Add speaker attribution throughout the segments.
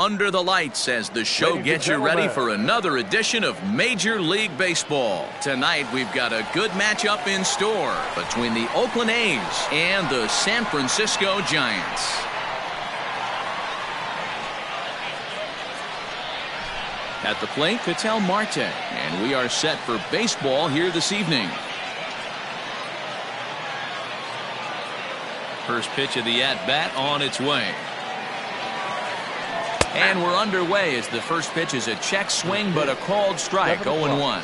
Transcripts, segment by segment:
Speaker 1: under the lights as the show gets you ready for another edition of Major League Baseball. Tonight we've got a good matchup in store between the Oakland A's and the San Francisco Giants. At the plate, Ketel Marte, and we are set for baseball here this evening. First pitch of the at-bat on its way. And we're underway as the first pitch is a check swing, but a called strike, 0-1.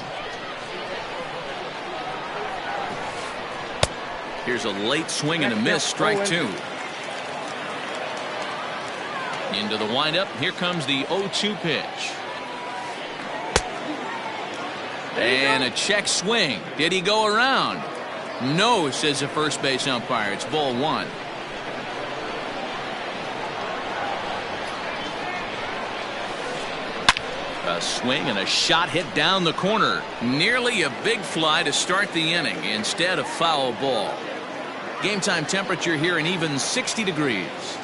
Speaker 1: Here's a late swing and a miss, strike 2. Into the windup, here comes the 0-2 pitch. And a check swing. Did he go around? No, says the first base umpire. It's ball 1. A swing and a shot hit down the corner. Nearly a big fly to start the inning instead of foul ball. Game time temperature here an even 60 degrees.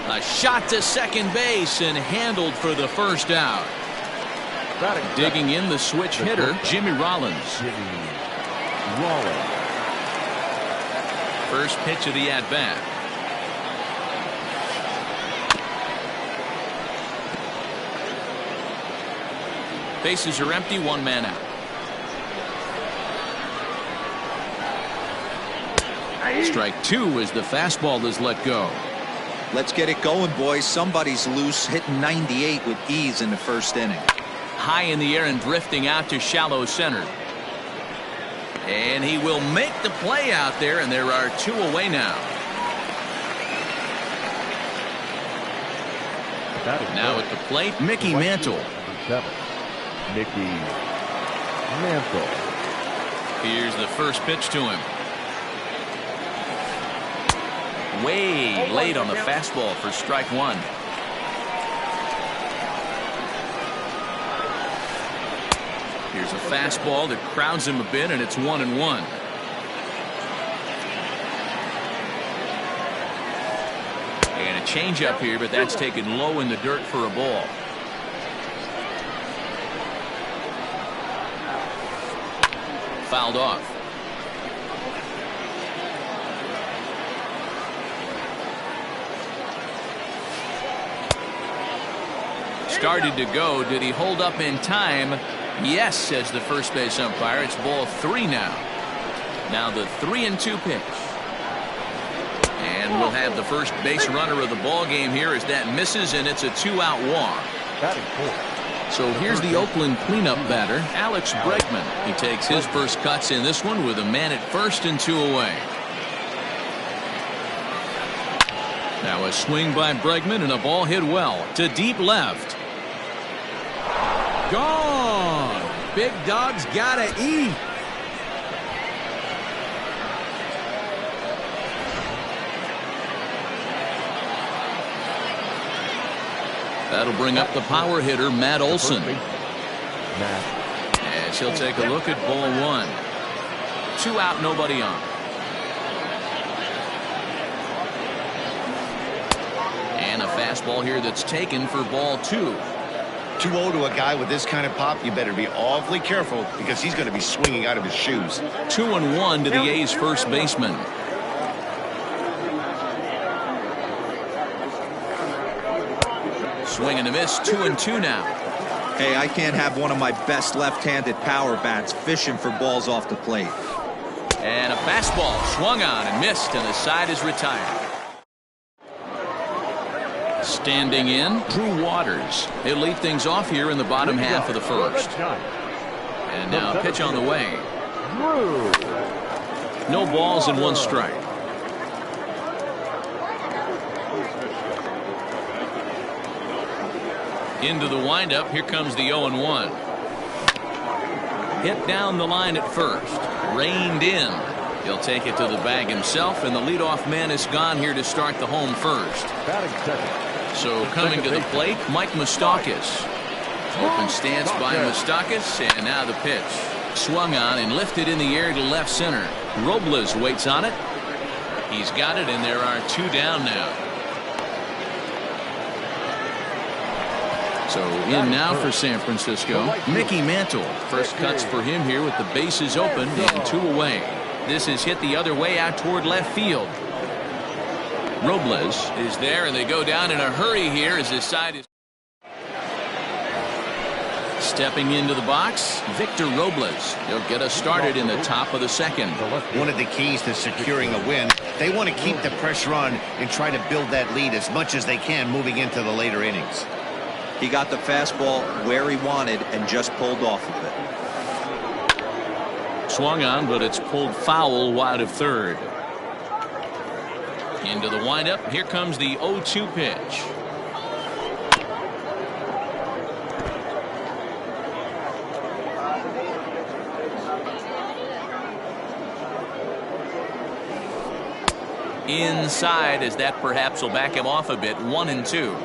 Speaker 1: A shot to second base and handled for the first out. Digging in the switch hitter, Jimmy Rollins. First pitch of the at-bat. Bases are empty, one man out. Strike 2 as the fastball is let go.
Speaker 2: Let's get it going, boys. Somebody's loose, hitting 98 with ease in the first inning.
Speaker 1: High in the air and drifting out to shallow center. And he will make the play out there, and there are 2 away now. Now at the plate, Mickey Mantle.
Speaker 3: Mickey Mantle.
Speaker 1: Here's the first pitch to him. Way late on the fastball for strike 1. Here's a fastball that crowds him a bit, and it's 1-1. And a changeup here, but that's taken low in the dirt for a ball. Fouled off. Started to go. Did he hold up in time? Yes, says the first base umpire. It's ball 3 now. Now the 3-2 pitch. And we'll have the first base runner of the ball game here as that misses, and it's a 2-out walk. So here's the Oakland cleanup batter, Alex Bregman. He takes his first cuts in this one with a man at first and 2 away. Now a swing by Bregman and a ball hit well to deep left.
Speaker 4: Gone. Big dog's gotta eat.
Speaker 1: That'll bring up the power hitter, Matt Olson. As he'll take a look at ball 1. 2 out, nobody on. And a fastball here that's taken for ball 2.
Speaker 5: 2-0 to a guy with this kind of pop. You better be awfully careful because he's going to be swinging out of his shoes.
Speaker 1: 2-1 to the A's first baseman. Swing and a miss, 2-2 now.
Speaker 2: Hey, I can't have one of my best left-handed power bats fishing for balls off the plate.
Speaker 1: And a fastball swung on and missed, and the side is retired. Standing in, Drew Waters. He'll lead things off here in the bottom half of the first. And now a pitch on the way. No balls and 1 strike. Into the windup, here comes the 0-1. Hit down the line at first. Reined in. He'll take it to the bag himself, and the leadoff man is gone here to start the home first. So coming to the plate, Mike Moustakas. Open stance by Moustakas, and now the pitch. Swung on and lifted in the air to left center. Robles waits on it. He's got it, and there are 2 down now. So in now for San Francisco, Mickey Mantle. First cuts for him here with the bases open and 2 away. This is hit the other way out toward left field. Robles is there, and they go down in a hurry here as his side is stepping into the box. Victor Robles. He'll get us started in the top of the second.
Speaker 5: One of the keys to securing a win, they want to keep the pressure on and try to build that lead as much as they can moving into the later innings.
Speaker 2: He got the fastball where he wanted and just pulled off of it.
Speaker 1: Swung on, but it's pulled foul wide of third. Into the windup. Here comes the 0-2 pitch. Inside, as that perhaps will back him off a bit. 1-2.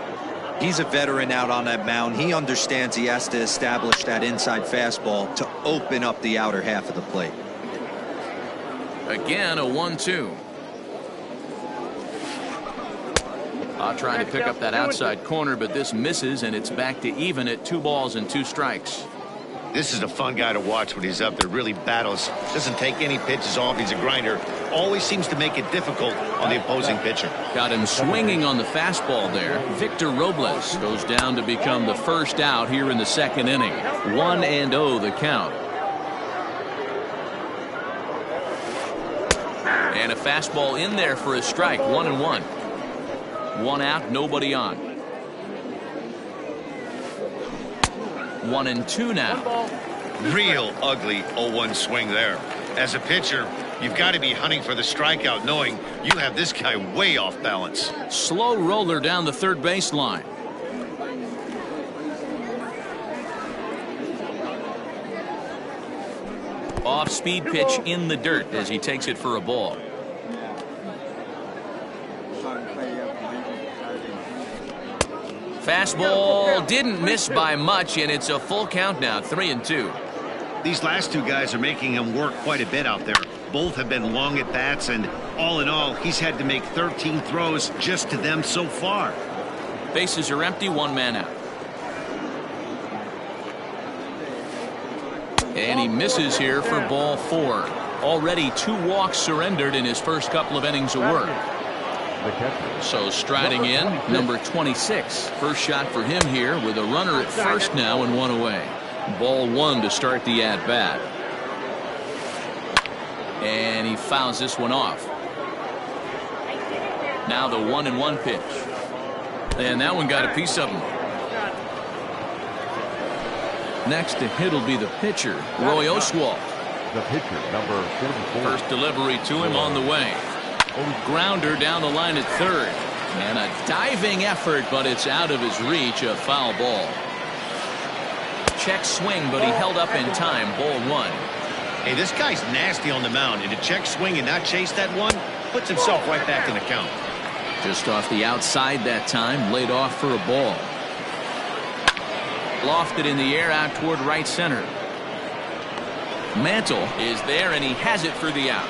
Speaker 2: He's a veteran out on that mound. He understands he has to establish that inside fastball to open up the outer half of the plate.
Speaker 1: Again, a 1-2. Trying to pick up that outside corner, but this misses, and it's back to even at 2 balls and 2 strikes.
Speaker 5: This is a fun guy to watch when he's up there. Really battles. Doesn't take any pitches off. He's a grinder. Always seems to make it difficult on the opposing pitcher.
Speaker 1: Got him swinging on the fastball there. Victor Robles goes down to become the first out here in the second inning. 1-0 the count. And a fastball in there for a strike. 1-1. 1 out, nobody on. 1-2 now.
Speaker 5: Real ugly 0-1 swing there. As a pitcher, you've got to be hunting for the strikeout, knowing you have this guy way off balance.
Speaker 1: Slow roller down the third baseline. Off-speed pitch in the dirt as he takes it for a ball. Fastball didn't miss by much, and it's a full count now. 3-2.
Speaker 5: These last 2 guys are making him work quite a bit out there. Both have been long at bats, and all in all, he's had to make 13 throws just to them so far.
Speaker 1: Bases are empty, 1 man out. And he misses here for ball 4. Already 2 walks surrendered in his first couple of innings of work. So striding in, number 26. First shot for him here with a runner at first now and 1 away. Ball 1 to start the at-bat. And he fouls this one off. Now the 1-1 pitch. And that one got a piece of him. Next to hit will be the pitcher, Roy Oswalt.
Speaker 3: The pitcher, number 44.
Speaker 1: First delivery to him on the way. Grounder down the line at third. And a diving effort, but it's out of his reach. A foul ball. Check swing, but he held up in time. Ball 1.
Speaker 5: Hey, this guy's nasty on the mound, and to check swing and not chase that one puts himself right back in the count.
Speaker 1: Just off the outside that time, laid off for a ball. Lofted in the air out toward right center. Mantle is there, and he has it for the out.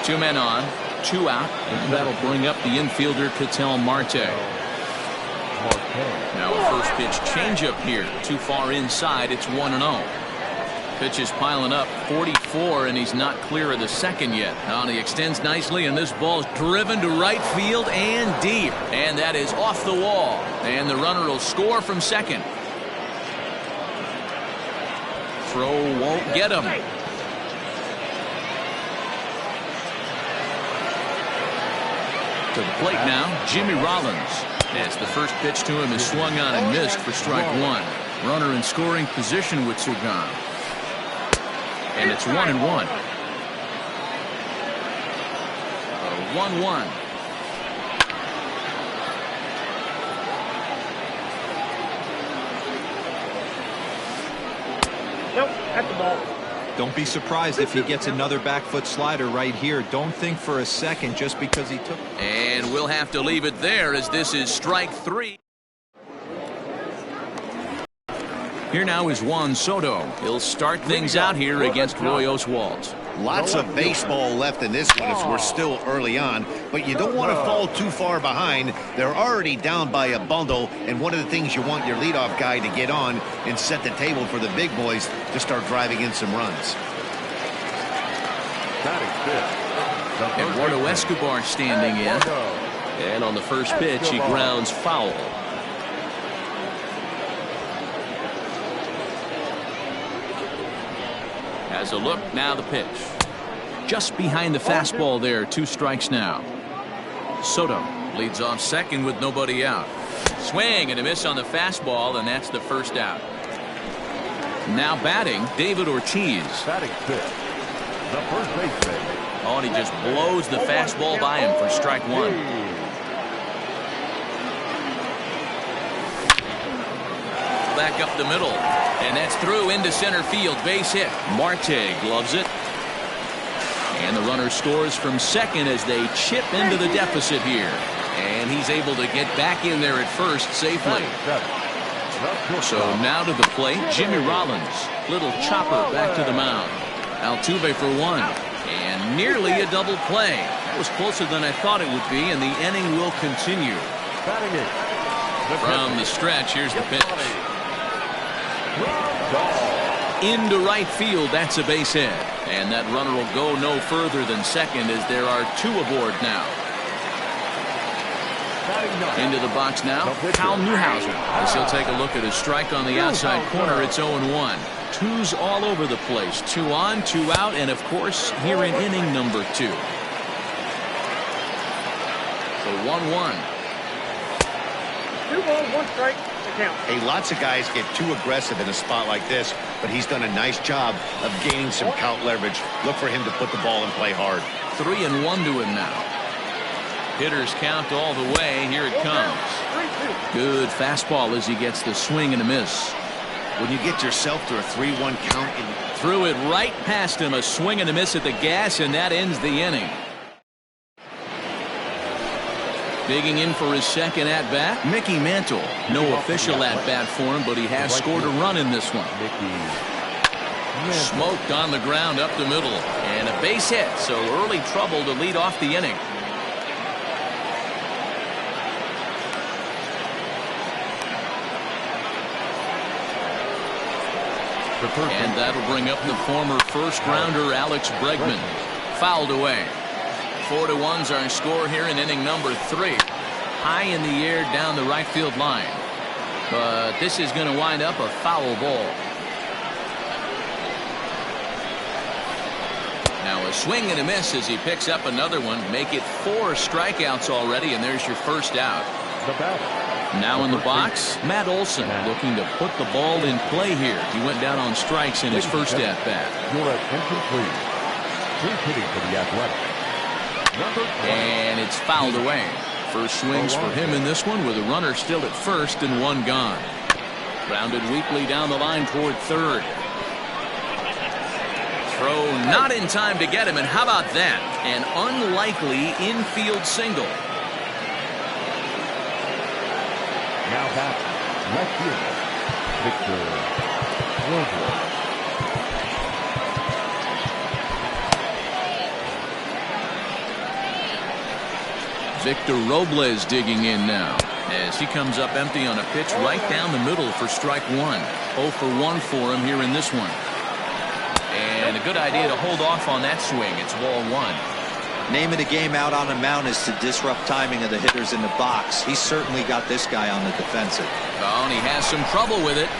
Speaker 1: 2 men on, 2 out, and that'll bring up the infielder Ketel Marte. Now a first pitch changeup here, too far inside. It's 1-0. Pitch is piling up, 44, and he's not clear of the second yet. Now he extends nicely, and this ball's driven to right field and deep, and that is off the wall. And the runner will score from second. Throw won't get him. To the plate now, Jimmy Rollins. As the first pitch to him is swung on and missed for strike 1. Runner in scoring position with Sugan. And it's 1-1. 1-1.
Speaker 6: Nope, at the ball.
Speaker 2: Don't be surprised if he gets another back foot slider right here. Don't think for a second just because he took.
Speaker 1: And we'll have to leave it there as this is strike 3. Here now is Juan Soto. He'll start things out here against Roy Oswalt.
Speaker 5: Lots of baseball left in this one as we're still early on, but you don't want to fall too far behind. They're already down by a bundle, and one of the things you want your leadoff guy to get on and set the table for the big boys to start driving in some runs.
Speaker 1: Eduardo Escobar standing in. And on the first pitch, he grounds foul. Has a look, now the pitch. Just behind the fastball there, 2 strikes now. Soto leads off second with nobody out. Swing and a miss on the fastball, and that's the first out. Now batting, David Ortiz.
Speaker 3: Batting fifth, the first baseman.
Speaker 1: Oh, and he just blows the fastball by him for strike 1. Back up the middle, and that's through into center field. Base hit. Marte gloves it, and the runner scores from second as they chip into the deficit here, and he's able to get back in there at first safely. So now to the plate, Jimmy Rollins. Little chopper back to the mound. Altuve for 1, and nearly a double play. That was closer than I thought it would be, and the inning will continue. From the stretch, here's the pitch. Into right field, that's a base hit. And that runner will go no further than second as there are 2 aboard now. Into the box now, Cal Newhouser. As he'll take a look at his strike on the outside corner, it's 0-1. 2s all over the place. 2 on, 2 out, and of course, here in inning number 2. So 1-1.
Speaker 6: 2 balls, 1 strike.
Speaker 5: Hey, lots of guys get too aggressive in a spot like this, but he's done a nice job of gaining some count leverage. Look for him to put the ball in play hard.
Speaker 1: 3-1 to him now. Hitters count all the way. Here it comes. Good fastball as he gets the swing and a miss.
Speaker 5: When you get yourself to a 3-1 count,
Speaker 1: threw it right past him. A swing and a miss at the gas, and that ends the inning. Digging in for his second at-bat, Mickey Mantle. No official at-bat for him, but he has scored a run in this one. Smoked on the ground up the middle, and a base hit, so early trouble to lead off the inning. And that'll bring up the former first-rounder Alex Bregman. Fouled away. 4-1's our score here in inning number 3. High in the air down the right field line. But this is going to wind up a foul ball. Now a swing and a miss as he picks up another one. Make it 4 strikeouts already, and there's your first out. Now in the box, Matt Olson looking to put the ball in play here. He went down on strikes in his first at-bat.
Speaker 3: You're at incomplete. He's hitting for the Athletic.
Speaker 1: And it's fouled away. First swings for him in this one with a runner still at first and 1 gone. Grounded weakly down the line toward third. Throw not in time to get him, and how about that? An unlikely infield single.
Speaker 3: Now back, left fielder, Victor Robles.
Speaker 1: Victor Robles digging in now as he comes up empty on a pitch right down the middle for strike 1. 0 for 1 for him here in this one. And a good idea to hold off on that swing. It's ball 1.
Speaker 2: Name of the game out on the mound is to disrupt timing of the hitters in the box. He's certainly got this guy on the defensive.
Speaker 1: Oh, and he has some trouble with it.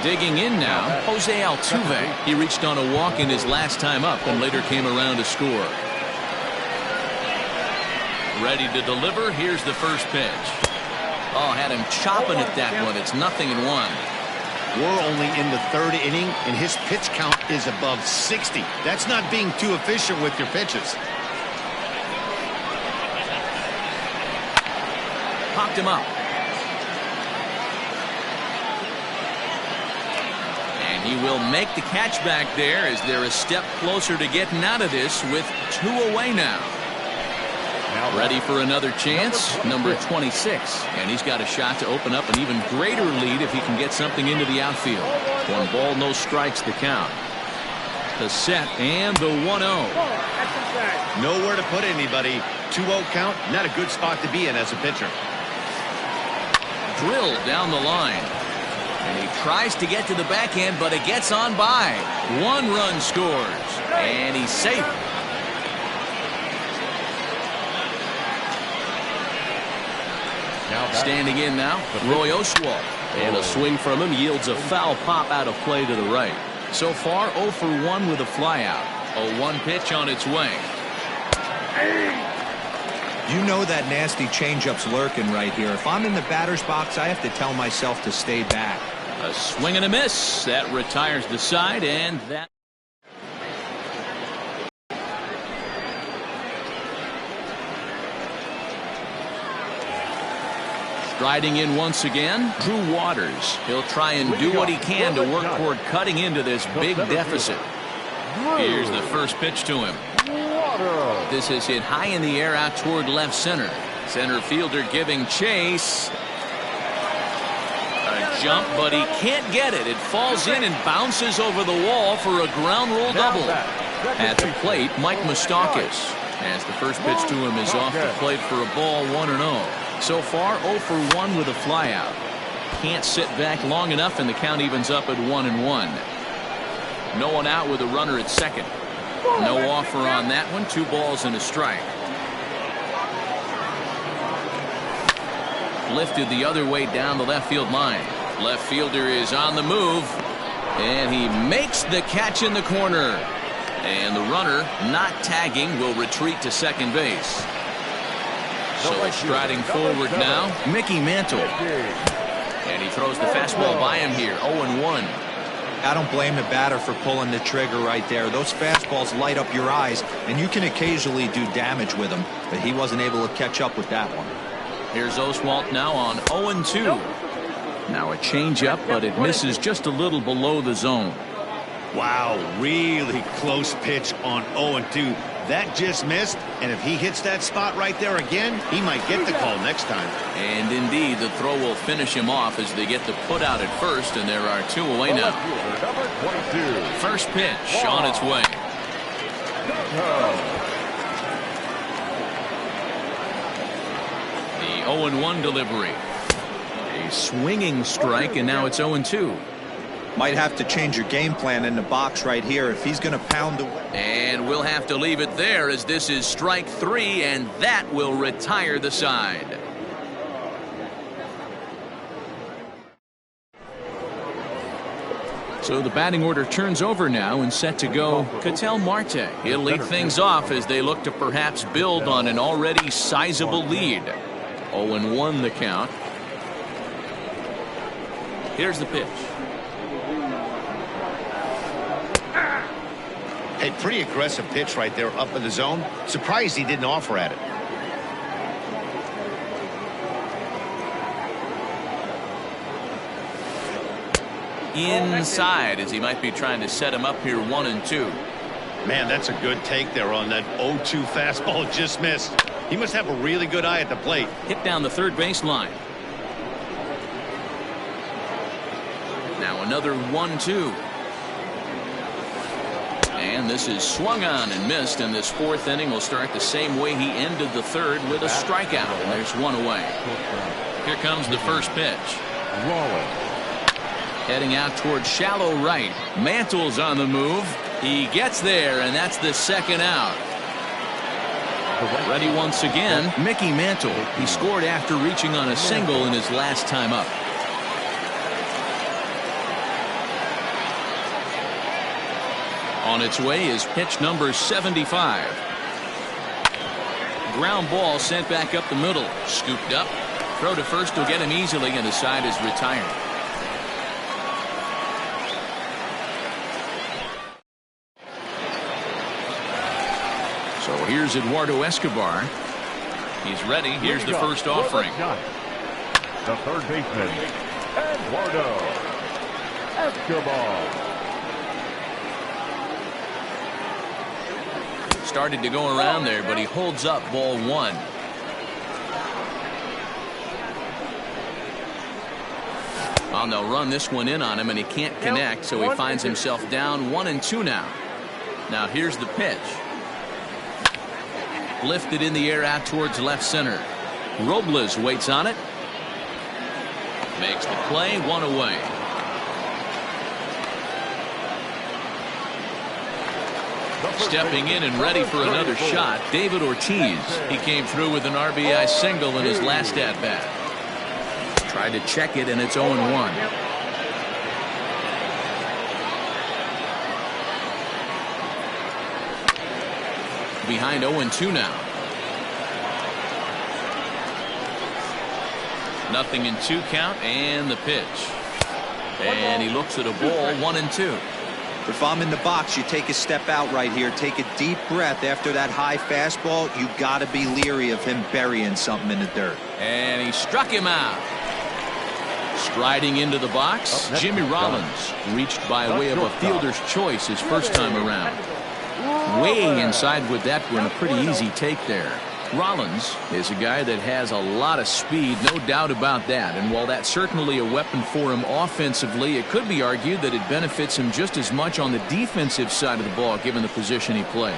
Speaker 1: Digging in now, Jose Altuve. He reached on a walk in his last time up and later came around to score. Ready to deliver. Here's the first pitch. Oh, had him chopping at that one. It's 0-1.
Speaker 5: We're only in the 3rd inning, and his pitch count is above 60. That's not being too efficient with your pitches.
Speaker 1: Popped him up. And he will make the catch back there as they're a step closer to getting out of this with 2 away now. Ready for another chance. Number 26. And he's got a shot to open up an even greater lead if he can get something into the outfield. 1 ball, no strikes the count. The set and the 1-0.
Speaker 5: Nowhere to put anybody. 2-0 count. Not a good spot to be in as a pitcher.
Speaker 1: Drilled down the line. And he tries to get to the backhand, but it gets on by. 1 run scores. And he's safe. Standing in now, Roy Oswalt. And a swing from him yields a foul pop out of play to the right. So far, 0 for 1 with a flyout. A 1 pitch on its way.
Speaker 2: You know that nasty changeup's lurking right here. If I'm in the batter's box, I have to tell myself to stay back.
Speaker 1: A swing and a miss. That retires the side, and that. Striding in once again, Drew Waters. He'll try and do what he can to work toward cutting into this big deficit. Here's the first pitch to him. This is hit high in the air out toward left center. Center fielder giving chase. A jump, but he can't get it. It falls in and bounces over the wall for a ground rule double. At the plate, Mike Moustakas. As the first pitch to him is off the plate for a ball, 1-0. So far, 0 for 1 with a flyout. Can't sit back long enough, and the count evens up at 1-1. No one out with a runner at second. No offer on that one. 2 balls and a strike. Lifted the other way down the left field line. Left fielder is on the move, and he makes the catch in the corner. And the runner, not tagging, will retreat to second base. So striding forward now, Mickey Mantle. And he throws the fastball by him here, 0-1.
Speaker 2: I don't blame the batter for pulling the trigger right there. Those fastballs light up your eyes, and you can occasionally do damage with them, but he wasn't able to catch up with that one.
Speaker 1: Here's Oswalt now on 0-2. Now a changeup, but it misses just a little below the zone.
Speaker 5: Wow, really close pitch on 0-2. That just missed, and if he hits that spot right there again, he might get the call next time.
Speaker 1: And indeed, the throw will finish him off as they get the put out at first, and there are 2 away now. First pitch on its way. The 0-1 delivery. A swinging strike, and now it's 0-2.
Speaker 2: Might have to change your game plan in the box right here if he's going to pound the.
Speaker 1: And we'll have to leave it there as this is strike 3, and that will retire the side. So the batting order turns over now and set to go Ketel Marte. He'll lead things off as they look to perhaps build on an already sizable lead. 0-1 the count. Here's the pitch.
Speaker 5: A pretty aggressive pitch right there up in the zone. Surprised he didn't offer at it.
Speaker 1: Inside as he might be trying to set him up here 1-2.
Speaker 5: Man, that's a good take there on that 0-2 fastball. Just missed. He must have a really good eye at the plate.
Speaker 1: Hit down the third base line. Now another 1-2. And this is swung on and missed, and this 4th inning will start the same way he ended the 3rd with a strikeout, and there's 1 away. Here comes the first pitch. Heading out toward shallow right. Mantle's on the move. He gets there, and that's the 2nd out. Ready once again, Mickey Mantle. He scored after reaching on a single in his last time up. On its way is pitch number 75. Ground ball sent back up the middle. Scooped up. Throw to first will get him easily, and the side is retired. So here's Eduardo Escobar. He's ready. Here's the first offering.
Speaker 3: The third baseman, Eduardo Escobar.
Speaker 1: started to go around there, but he holds up ball one. Well, they'll run this one in on him, and he can't connect, so he finds himself down 1-2 now. Now here's the pitch. Lifted in the air out towards left center. Robles waits on it. Makes the play, one away. Stepping in and ready for another shot, David Ortiz. He came through with an RBI single in his last at-bat. Tried to check it, and it's 0-1. Behind 0-2 now. 0-2 count, and the pitch. And he looks at a ball, 1-2.
Speaker 2: If I'm in the box, you take a step out right here. Take a deep breath after that high fastball. You got to be leery of him burying something in the dirt.
Speaker 1: And he struck him out. Striding into the box, Jimmy Rollins reached by way of a fielder's choice his first time around. Way inside with that one, a pretty easy take there. Rollins is a guy that has a lot of speed, no doubt about that. And while that's certainly a weapon for him offensively, it could be argued that it benefits him just as much on the defensive side of the ball, given the position he plays.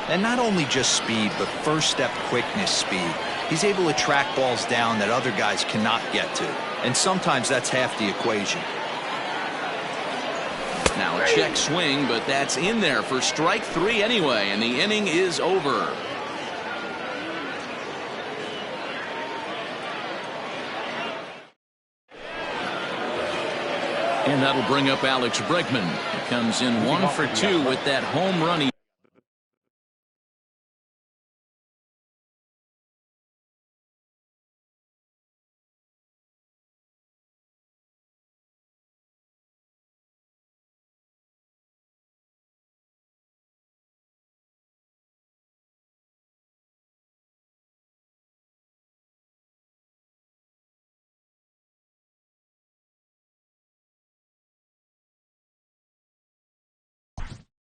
Speaker 2: And not only just speed, but first step quickness speed. He's able to track balls down that other guys cannot get to. And sometimes that's half the equation.
Speaker 1: Now a check swing, but that's in there for strike three anyway, and the inning is over. And that'll bring up Alex Bregman. He comes in 1 for 2 with that home run.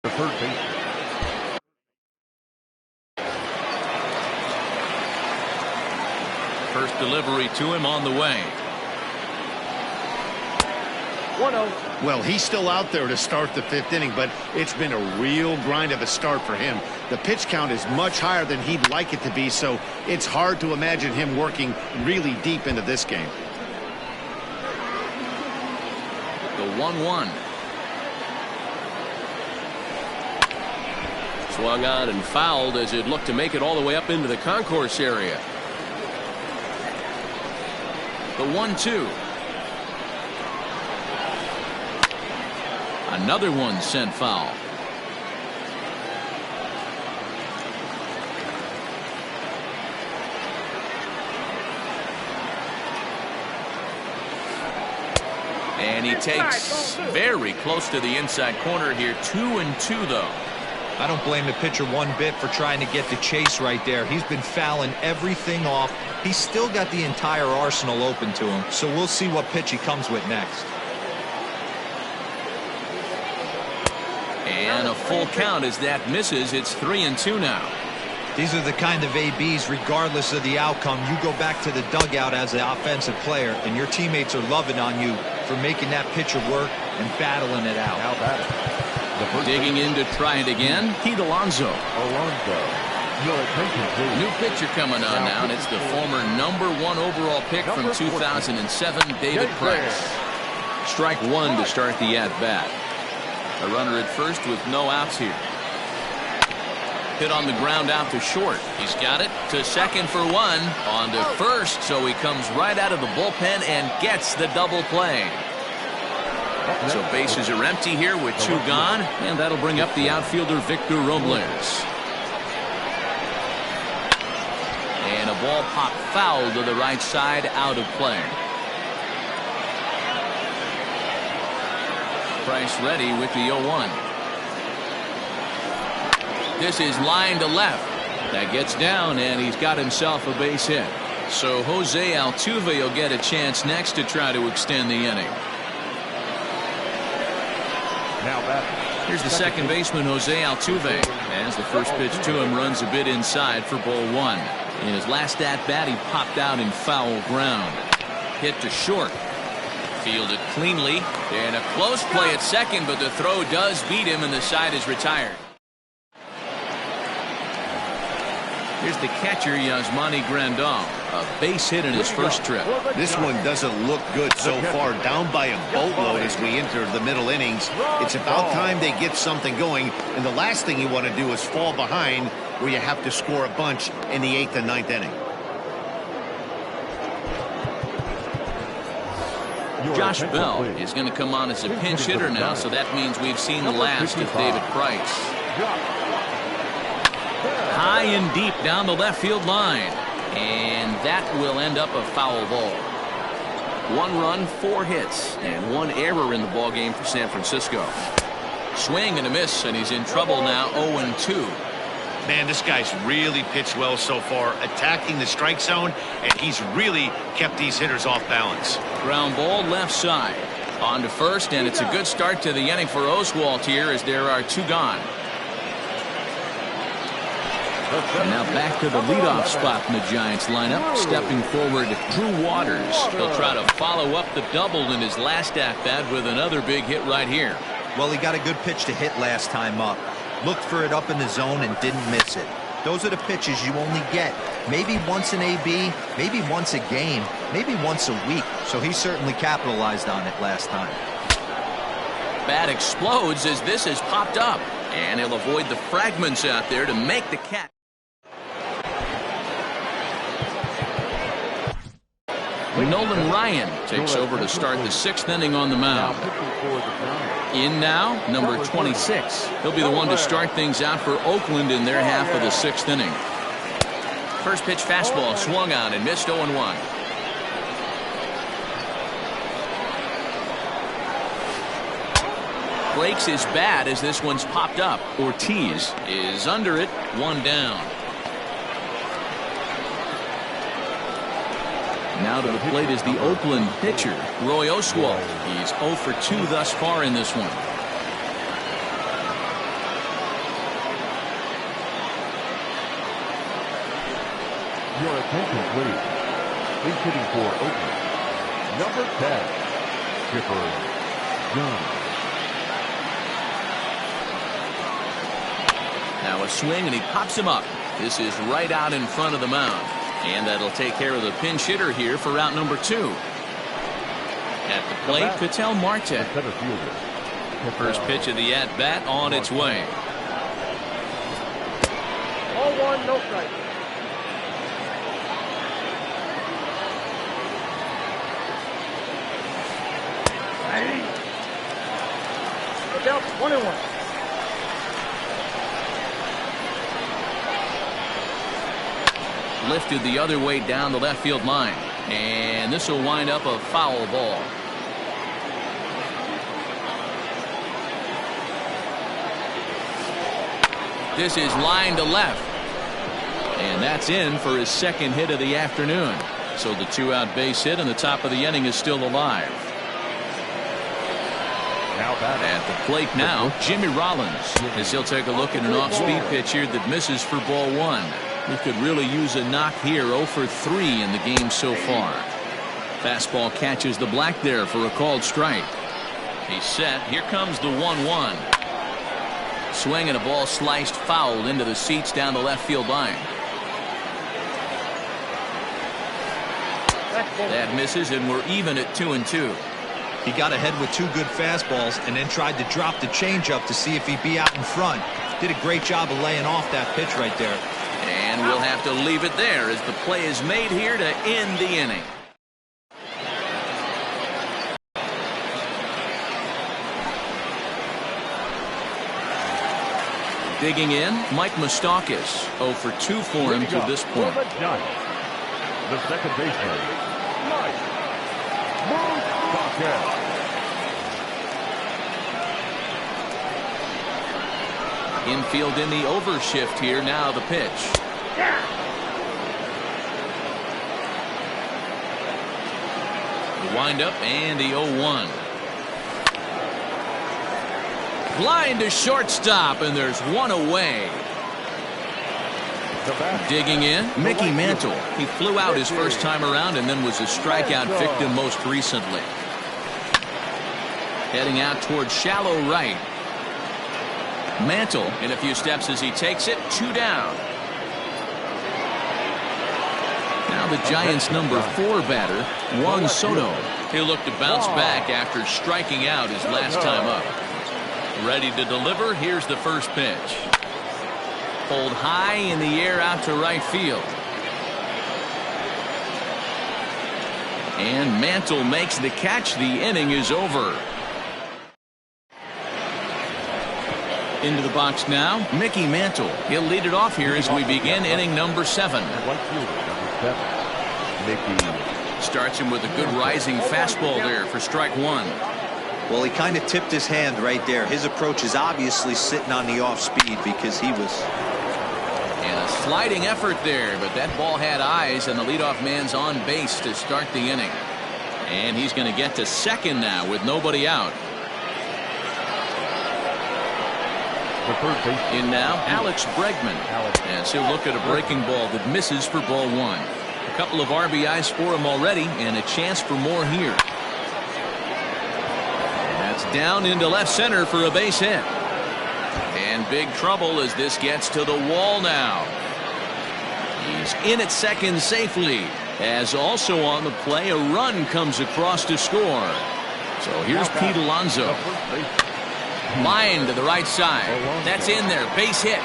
Speaker 3: The third baseman.
Speaker 1: First delivery to him on the way.
Speaker 3: 1-0.
Speaker 5: Well, he's still out there to start the fifth inning, but it's been a real grind of a start for him. The pitch count is much higher than he'd like it to be, so it's hard to imagine him working really deep into this game.
Speaker 1: The 1-1. Swung on and fouled as it looked to make it all the way up into the concourse area. The 1-2. Another one sent foul. And he takes very close to the inside corner here. 2-2 though.
Speaker 2: I don't blame the pitcher one bit for trying to get the chase right there. He's been fouling everything off. He's still got the entire arsenal open to him, so we'll see what pitch he comes with next.
Speaker 1: And a full count as that misses. It's 3-2 now.
Speaker 2: These are the kind of ABs, regardless of the outcome, you go back to the dugout as an offensive player, and your teammates are loving on you for making that pitcher work and battling it out.
Speaker 3: Now batting.
Speaker 1: Digging in to try it again, Pete Alonso.
Speaker 3: Your attention, please.
Speaker 1: New pitcher coming on now, and it's the former #1 overall pick from 2007, David Price. Strike one to start the at-bat. A runner at first with no outs here. Hit on the ground out to short. He's got it to second for one. On to first, so he comes right out of the bullpen and gets the double play. So bases are empty here with two gone, and that'll bring up the outfielder Victor Robles. And a ball popped foul to the right side, out of play. Price ready with the 0-1. This is line to left. That gets down, and he's got himself a base hit. So Jose Altuve will get a chance next to try to extend the inning.
Speaker 3: Now batting.
Speaker 1: Here's the second baseman, Jose Altuve, as the first pitch to him runs a bit inside for ball one. In his last at-bat, he popped out in foul ground. Hit to short. Fielded cleanly. And a close play at second, but the throw does beat him, and the side is retired. Here's the catcher, Yasmani Grandal. A base hit in his first trip.
Speaker 5: This one doesn't look good so far. Down by a boatload as we enter the middle innings. It's about time they get something going. And the last thing you want to do is fall behind where you have to score a bunch in the 8th and 9th inning.
Speaker 1: Josh Bell is going to come on as a pinch hitter now, so that means we've seen the last of David Price. High and deep down the left field line. And that will end up a foul ball. 1 run, 4 hits, and 1 error in the ball game for San Francisco. Swing and a miss, and he's in trouble now. 0-2.
Speaker 5: Man, this guy's really pitched well so far, attacking the strike zone, and he's really kept these hitters off balance.
Speaker 1: Ground ball left side. On to first, and it's a good start to the inning for Oswalt here as there are 2 gone. And now back to the leadoff spot in the Giants lineup. Stepping forward, Drew Waters. He'll try to follow up the double in his last at-bat with another big hit right here.
Speaker 2: Well, he got a good pitch to hit last time up. Looked for it up in the zone and didn't miss it. Those are the pitches you only get. Maybe once an AB, maybe once a game, maybe once a week. So he certainly capitalized on it last time.
Speaker 1: Bat explodes as this has popped up. And he'll avoid the fragments out there to make the catch. Nolan Ryan takes over to start the 6th inning on the mound. In now, number 26. He'll be the one to start things out for Oakland in their half of the 6th inning. First pitch fastball swung on and missed 0-1. Breaks his bat as this one's popped up. Ortiz is under it, 1 down. Now to the plate is the Oakland pitcher, Roy Oswalt. He's 0 for 2 thus far in this one.
Speaker 3: Your attention, please. He's hitting for Oakland. Number 10, Chipper Jones.
Speaker 1: Now a swing, and he pops him up. This is right out in front of the mound. And that'll take care of the pinch hitter here for route number 2. At the plate, Ketel Marte. First pitch of the at-bat on its way.
Speaker 6: 0-1, no strike. Look out, 1-1.
Speaker 1: Lifted the other way down the left field line. And this will wind up a foul ball. This is line to left. And that's in for his second hit of the afternoon. So the 2-out base hit in the top of the inning is still alive. At the plate now, Jimmy Rollins, as he'll take a look at an off-speed pitch here that misses for ball 1. He could really use a knock here. 0 for 3 in the game so far. Fastball catches the black there for a called strike. He's set. Here comes the 1-1. Swing and a ball sliced foul into the seats down the left field line. That misses, and we're even at 2-2.
Speaker 2: He got ahead with 2 good fastballs and then tried to drop the changeup to see if he'd be out in front. Did a great job of laying off that pitch right there.
Speaker 1: And we'll have to leave it there as the play is made here to end the inning. Digging in, Mike Moustakas. 0 for 2 for him to this point.
Speaker 3: The second baseman, Mike Moustakas.
Speaker 1: Infield in the overshift here. Now the pitch. The windup and the 0-1. Blind to shortstop, and there's one away. Digging in, Mickey Mantle. He flew out his first time around and then was a strikeout victim most recently. Heading out towards shallow right. Mantle in a few steps as he takes it. 2 down. Now the Giants' number 4 batter, Juan Soto. He'll look to bounce back after striking out his last time up. Ready to deliver. Here's the first pitch. Pulled high in the air out to right field. And Mantle makes the catch. The inning is over. Into the box now, Mickey Mantle. He'll lead it off here as we begin inning number 7.
Speaker 3: Mickey
Speaker 1: Starts him with a good rising fastball there for strike 1.
Speaker 2: Well, he kind of tipped his hand right there. His approach is obviously sitting on the off speed because he was.
Speaker 1: And a sliding effort there, but that ball had eyes, and the leadoff man's on base to start the inning. And he's going to get to second now with nobody out. In now, Alex Bregman. As he'll look at a breaking ball that misses for ball 1. A couple of RBIs for him already, and a chance for more here. That's down into left center for a base hit. And big trouble as this gets to the wall now. He's in at second safely, as also on the play a run comes across to score. So here's Pete Alonso. Line to the right side. That's in there. Base hit.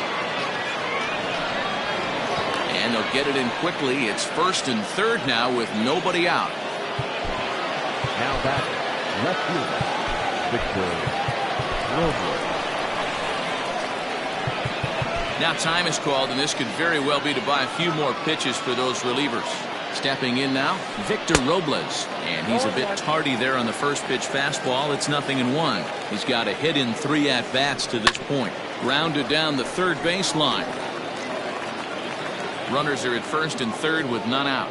Speaker 1: And they'll get it in quickly. It's first and third now with nobody out.
Speaker 3: now back left fielder Victor Robles.
Speaker 1: Now time is called, and this could very well be to buy a few more pitches for those relievers. Stepping in now, Victor Robles, and he's a bit tardy there on the first pitch fastball. It's 0-1. He's got a hit in 3 at-bats to this point. Grounded down the third baseline. Runners are at first and third with none out.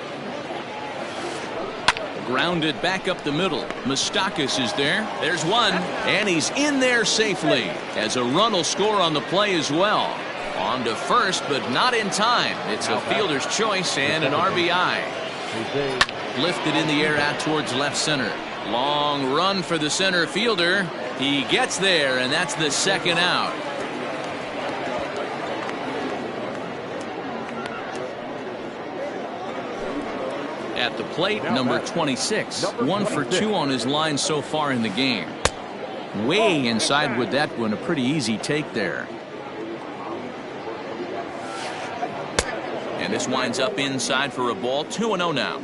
Speaker 1: Grounded back up the middle. Moustakas is there. There's one, and he's in there safely as a run will score on the play as well. On to first, but not in time. It's a fielder's choice and an RBI. Lifted in the air out towards left center. Long run for the center fielder. He gets there, and that's the second out. At the plate, number 26. 1 for 2 on his line so far in the game. Way inside with that one. A pretty easy take there. And this winds up inside for a ball. 2-0 now.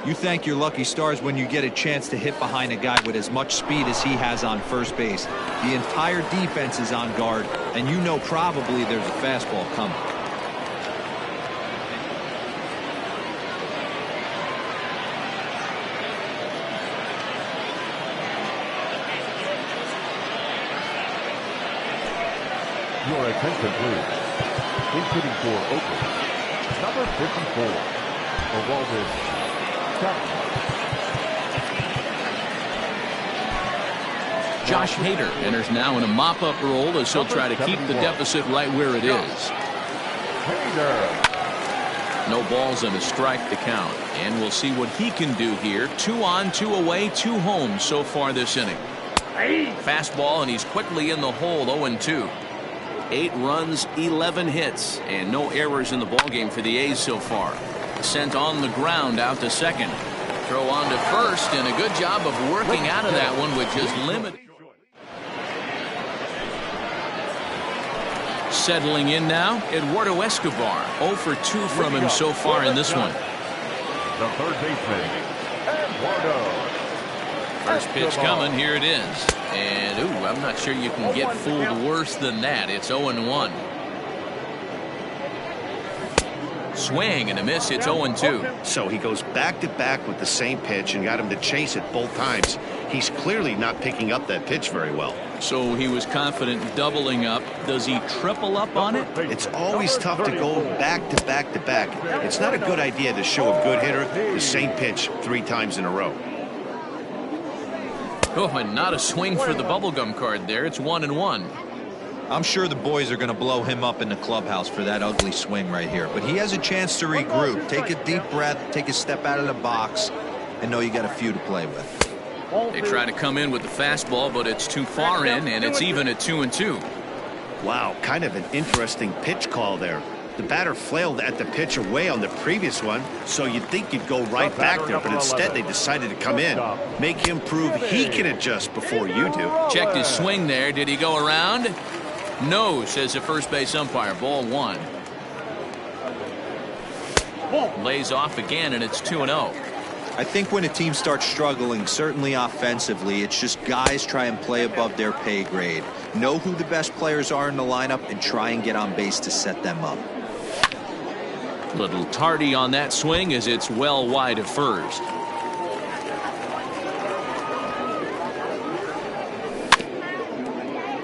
Speaker 2: You thank your lucky stars when you get a chance to hit behind a guy with as much speed as he has on first base. The entire defense is on guard, and you know probably there's a fastball coming.
Speaker 3: Your attention, please. In hitting for Oakland, number 54, Aroldis Chapman.
Speaker 1: Josh Hader enters now in a mop-up role as he'll try to keep the deficit right where it is.
Speaker 3: Hader.
Speaker 1: No balls and a strike to count. And we'll see what he can do here. 2 on, 2 away, 2 home so far this inning. Fastball, and he's quickly in the hole. 0-2. 8 runs, 11 hits, and no errors in the ballgame for the A's so far. Sent on the ground out to second. Throw on to first, and a good job of working out of that one with just limited. Settling in now, Eduardo Escobar. 0 for 2 from him so far in this one.
Speaker 3: The third baseman, Eduardo.
Speaker 1: First pitch coming, here it is. And, ooh, I'm not sure you can get fooled worse than that. It's 0-1. Swing and a miss. It's 0-2.
Speaker 5: So he goes back-to-back with the same pitch and got him to chase it both times. He's clearly not picking up that pitch very well.
Speaker 1: So he was confident doubling up. Does he triple up on it?
Speaker 5: It's always tough to go back-to-back-to-back. It's not a good idea to show a good hitter the same pitch 3 times in a row.
Speaker 1: Oh, and not a swing for the bubblegum card there. It's 1-1.
Speaker 2: I'm sure the boys are going to blow him up in the clubhouse for that ugly swing right here. But he has a chance to regroup. Take a deep breath, take a step out of the box, and know you got a few to play with.
Speaker 1: They try to come in with the fastball, but it's too far in, and it's even at 2-2.
Speaker 5: Wow, kind of an interesting pitch call there. The batter flailed at the pitch away on the previous one, so you'd think you'd go right back there, but instead they decided to come in. Make him prove he can adjust before you do.
Speaker 1: Checked his swing there. Did he go around? No, says the first base umpire. Ball 1. Lays off again, and it's 2-0.
Speaker 2: I think when a team starts struggling, certainly offensively, it's just guys try and play above their pay grade. Know who the best players are in the lineup and try and get on base to set them up.
Speaker 1: Little tardy on that swing as it's well wide of first.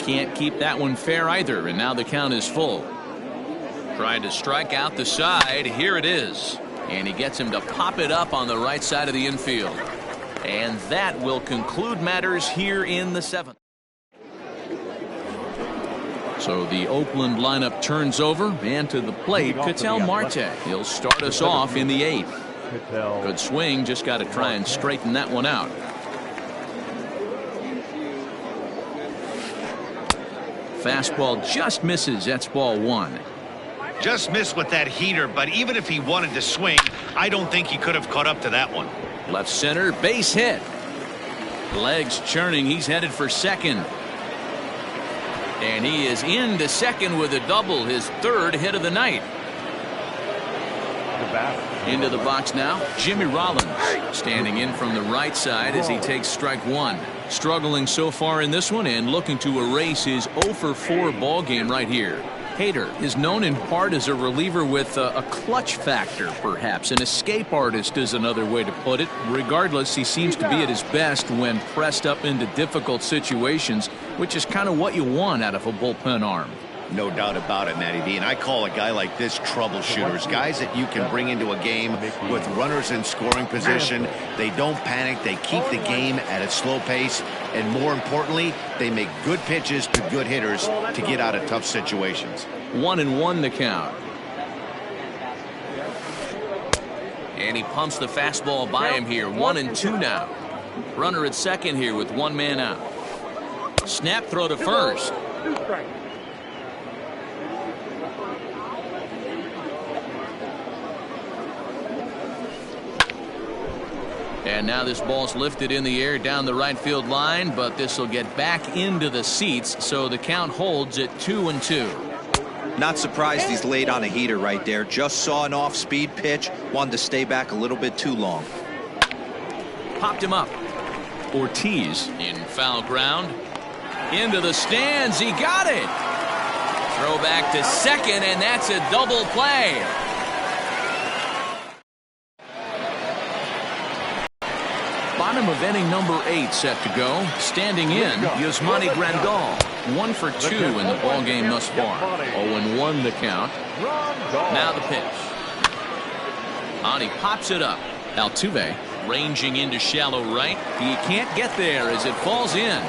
Speaker 1: Can't keep that one fair either, and now the count is full. Tried to strike out the side. Here it is. And he gets him to pop it up on the right side of the infield. And that will conclude matters here in the 7th. So the Oakland lineup turns over, and to the plate, Ketel Marte. He'll start us off in the 8th. Good swing, just got to try and straighten that one out. Fastball just misses. That's ball 1.
Speaker 5: Just missed with that heater, but even if he wanted to swing, I don't think he could have caught up to that one.
Speaker 1: Left center, base hit. Legs churning, he's headed for second. And he is into second with a double, his 3rd hit of the night. Into the box now, Jimmy Rollins, standing in from the right side as he takes strike 1. Struggling so far in this one and looking to erase his 0-for-4 ball game right here. Hader is known in part as a reliever with a clutch factor, perhaps. An escape artist is another way to put it. Regardless, he seems to be at his best when pressed up into difficult situations, which is kind of what you want out of a bullpen arm.
Speaker 5: No doubt about it, Matty V. And I call a guy like this troubleshooters, guys that you can bring into a game with runners in scoring position. They don't panic. They keep the game at a slow pace. And more importantly, they make good pitches to good hitters to get out of tough situations.
Speaker 1: 1-1 the count. And he pumps the fastball by him here. 1-2 now. Runner at second here with 1 man out. Snap throw to first. And now this ball's lifted in the air down the right field line, but this will get back into the seats, so the count holds at 2-2.
Speaker 2: Not surprised he's laid on a heater right there. Just saw an off-speed pitch, wanted to stay back a little bit too long.
Speaker 1: Popped him up. Ortiz in foul ground. Into the stands, he got it. Throw back to second, and that's a double play. Bottom of inning number 8 set to go. Standing in, Yasmani Grandal. 1 for 2 in the ball game thus far. 0-1 the count. Now the pitch. On, he pops it up. Altuve ranging into shallow right. He can't get there as it falls in.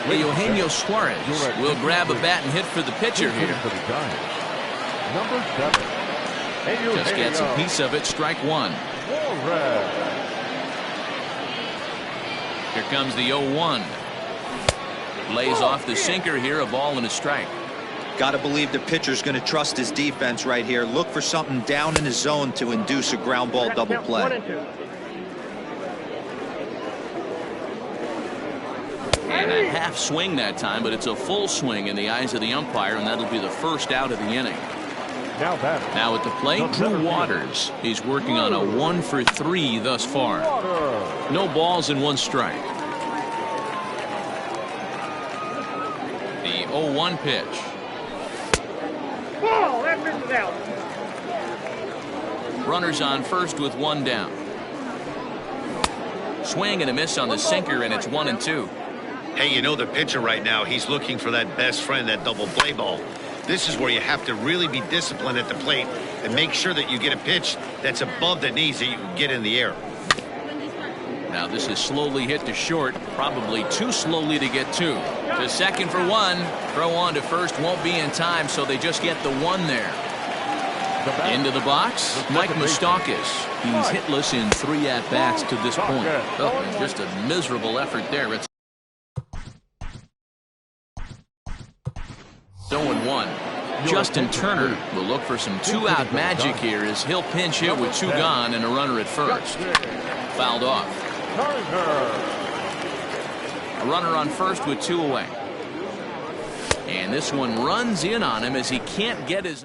Speaker 1: Eugenio Suarez will grab a bat and hit for the pitcher here.
Speaker 3: Number 7.
Speaker 1: Just gets a piece of it. Strike 1. Here comes the 0-1. Lays off the sinker here. A ball and a strike.
Speaker 2: Got to believe the pitcher's going to trust his defense right here. Look for something down in his zone to induce a ground ball double play.
Speaker 1: And a half swing that time, but it's a full swing in the eyes of the umpire, and that'll be the first out of the inning. Now at the plate, Drew Waters. He's working on a 1 for 3 thus far. No balls and 1 strike. The 0-1 pitch.
Speaker 6: Ball, that misses out.
Speaker 1: Runners on first with 1 down. Swing and a miss on the sinker, and it's 1-2.
Speaker 5: Hey, you know the pitcher right now, he's looking for that best friend, that double play ball. This is where you have to really be disciplined at the plate and make sure that you get a pitch that's above the knees that you can get in the air.
Speaker 1: Now this is slowly hit to short, probably too slowly to get to. To second for one. Throw on to first won't be in time, so they just get the one there. Into the box, Mike Moustakas. He's hitless in 3 at-bats to this point. Oh, just a miserable effort there. It's 0-1. Justin Turner will look for some 2-out magic here as he'll pinch hit with 2 gone and a runner at first. Fouled off. A runner on first with 2 away. And this one runs in on him as he can't get his...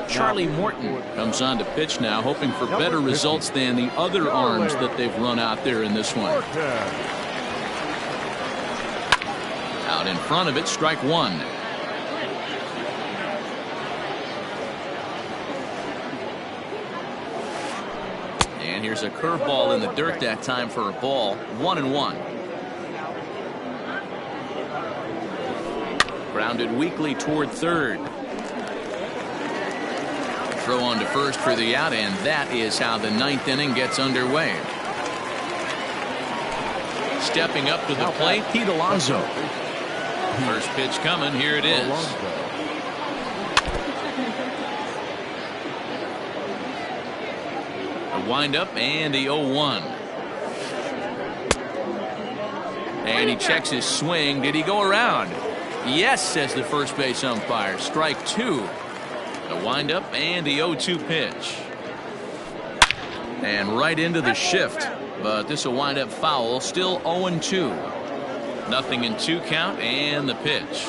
Speaker 1: Charlie Morton comes on to pitch now, hoping for better results than the other arms that they've run out there in this one. Out in front of it, strike 1. And here's a curveball in the dirt that time for a ball. 1-1. Grounded weakly toward third. Throw on to first for the out, and that is how the 9th inning gets underway. Stepping up to the plate, Pete Alonso. First pitch coming, here it is. A windup and the 0-1. And he checks his swing. Did he go around? Yes, says the first base umpire. Strike 2. A windup and the 0-2 pitch. And right into the shift. But this will wind up foul. Still 0-2. Nothing in 2 count and the pitch.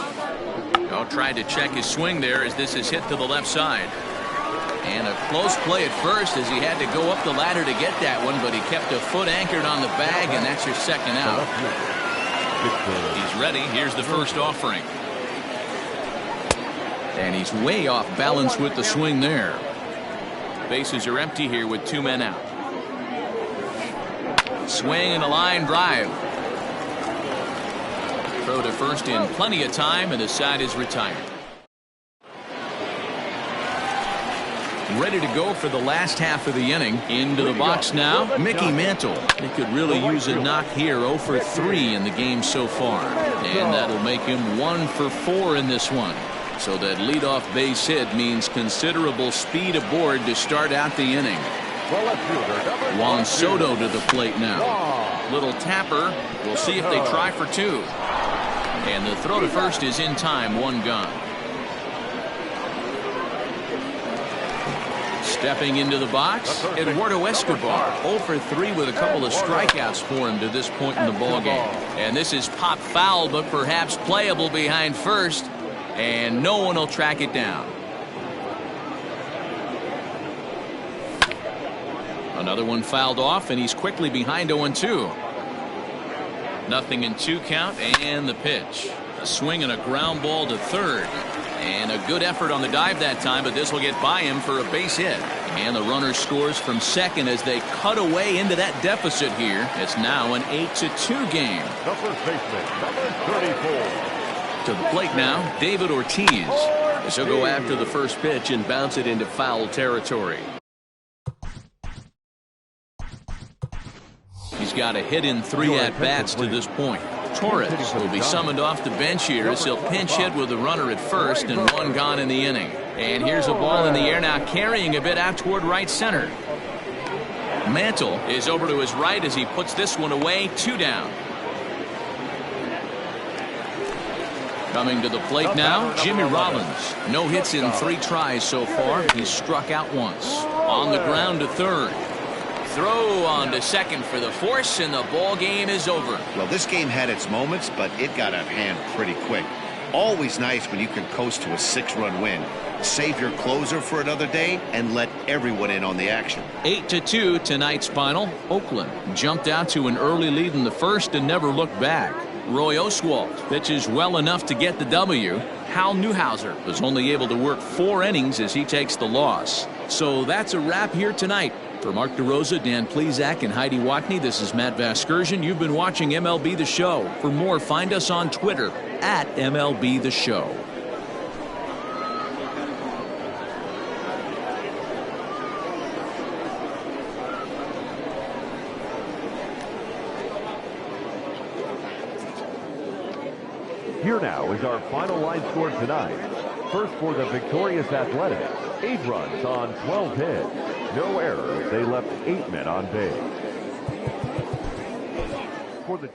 Speaker 1: Tried to check his swing there as this is hit to the left side. And a close play at first as he had to go up the ladder to get that one, but he kept a foot anchored on the bag, and that's your second out. He's ready. Here's the first offering. And he's way off balance with the swing there. Bases are empty here with 2 men out. Swing and a line drive. Throw to first in plenty of time, and the side is retired. Ready to go for the last half of the inning. Into the box now, Mickey Mantle. He could really use a knock here. 0 for 3 in the game so far. And that'll make him 1 for 4 in this one. So that leadoff base hit means considerable speed aboard to start out the inning. Juan Soto to the plate now. Little tapper. We'll see if they try for 2. And the throw to first is in time. 1 gone. Stepping into the box, Eduardo Escobar. 0 for 3 with a couple of strikeouts for him to this point in the ballgame. And this is pop foul, but perhaps playable behind first. And no one will track it down. Another one fouled off, and he's quickly behind 0-2. Nothing in 2 count, and the pitch. A swing and a ground ball to third. And a good effort on the dive that time, but this will get by him for a base hit. And the runner scores from second as they cut away into that deficit here. It's now an 8-2 game.
Speaker 3: The first baseman, number 34.
Speaker 1: To the plate now, David Ortiz. As he'll go after the first pitch and bounce it into foul territory. He's got a hit in 3 at-bats to this point. Torres will be summoned off the bench here as he'll pinch hit with a runner at first and 1 gone in the inning. And here's a ball in the air now, carrying a bit out toward right center. Mantle is over to his right as he puts this one away. 2 down. Coming to the plate now, Jimmy Rollins. No hits in 3 tries so far. He's struck out once. On the ground to third. Throw on to second for the force, and the ball game is over.
Speaker 5: Well, this game had its moments, but it got out of hand pretty quick. Always nice when you can coast to a 6-run win. Save your closer for another day and let everyone in on the action.
Speaker 1: 8-2 tonight's final. Oakland jumped out to an early lead in the first and never looked back. Roy Oswalt pitches well enough to get the W. Hal Newhouser was only able to work 4 innings as he takes the loss. So that's a wrap here tonight. For Mark DeRosa, Dan Plezak, and Heidi Watney, this is Matt Vasgersian. You've been watching MLB The Show. For more, find us on Twitter at MLB The Show.
Speaker 3: Here now is our final line score tonight. First for the victorious Athletics, 8 runs on 12 hits. No errors. They left 8 men on base. For the